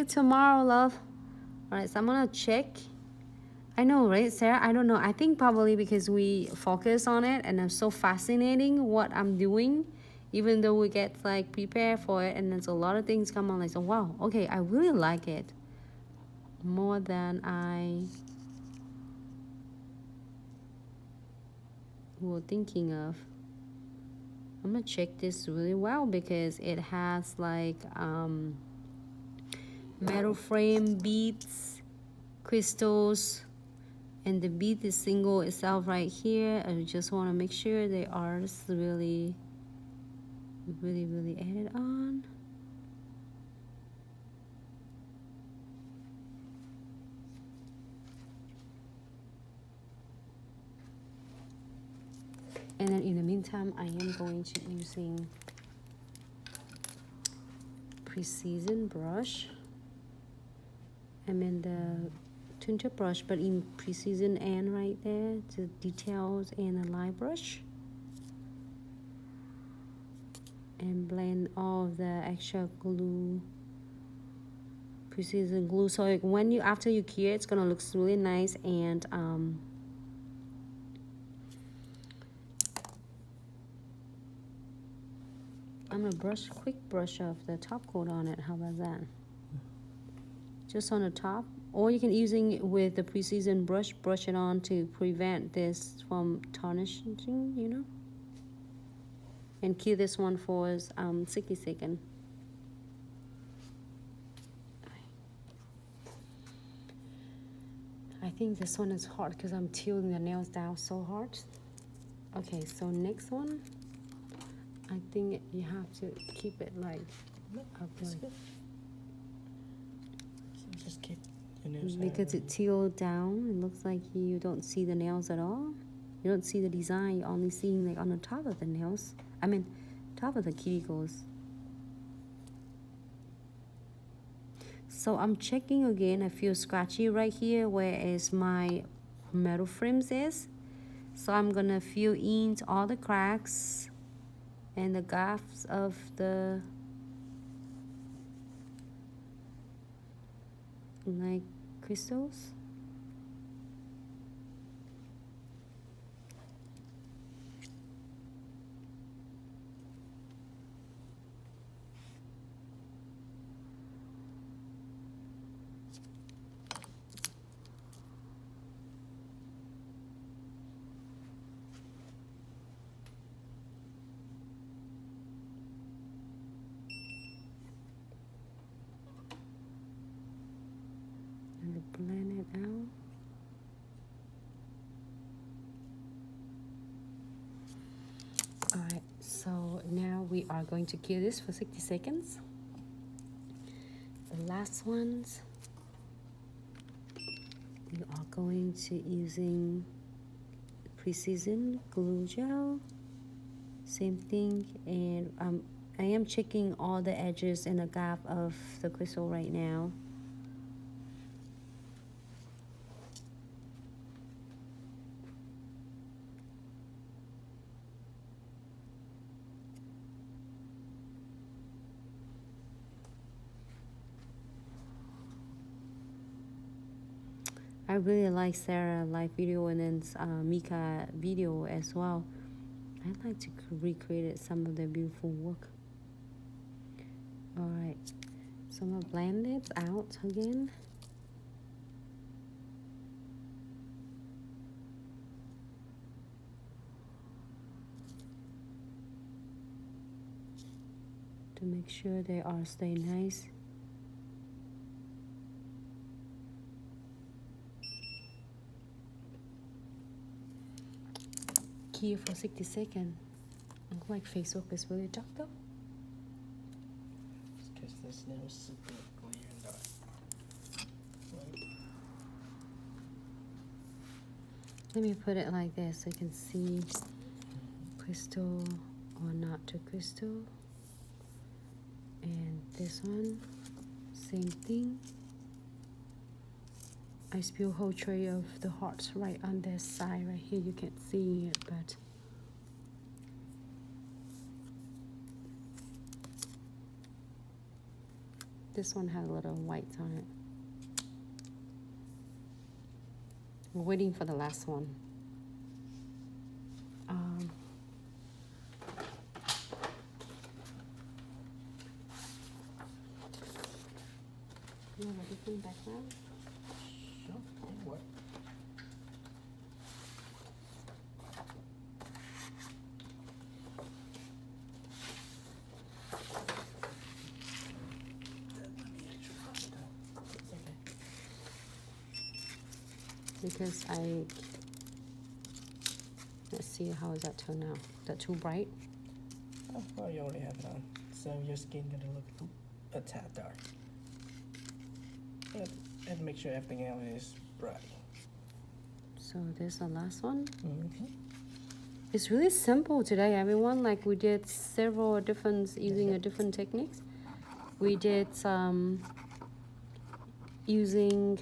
tomorrow, love. All right, so I'm gonna check. I know, right, Sarah? I don't know. I think probably because we focus on it and it's so fascinating what I'm doing, even though we get like prepared for it and there's a lot of things come on like, so wow, okay, I really like it more than I was thinking of. I'm gonna check this really well because it has like metal frame beads, crystals, and the bead is single itself right here. I just want to make sure they are really added on. And then in the meantime, I am going to using Precision brush. I mean the tinted brush, but in Precision and right there, the details and the line brush. And blend all of the extra glue, Precision glue. So when you, after you cure, it's gonna look really nice. And I'm gonna quick brush off the top coat on it. How about that? Just on the top, or you can using it with the Precision brush it on to prevent this from tarnishing, you know. And cue this one for 60 seconds. I think this one is hard because I'm tilting the nails down so hard. Okay, so next one, I think you have to keep it like up like. So just keep the nails Because it tilted down, it looks like you don't see the nails at all. You don't see the design, you're only seeing like on the top of the nails. I mean, top of the cuticles. So I'm checking again. I feel scratchy right here where is my metal frames is. So I'm gonna fill in all the cracks and the gaps of the like crystals. Blend it out. All right, so now we are going to cure this for 60 seconds. The last ones, we are going to using Precision glue gel. Same thing, and I am checking all the edges and the gap of the crystal right now. I really like Sarah live video and then Mika video as well. I'd like to recreate some of their beautiful work. All right, so I'm gonna blend it out again. To make sure they are stay nice. Here for 60 seconds. Look like Facebook is really dark though. Because this nail is super clear and dark. Right. Let me put it like this so you can see crystal or not to crystal. And this one, same thing. I spill whole tray of the hearts right on this side right here. You can't see it, but this one has a little white on it. We're waiting for the last one. You have a different background? Sure. What? Because let's see how is that tone now. Is that too bright? Oh, well, you already have it on, so your skin gonna look a tad dark. And make sure everything else is bright. So this is the last one. Mm-hmm. It's really simple today, everyone. Like we did several different using a different techniques. We did using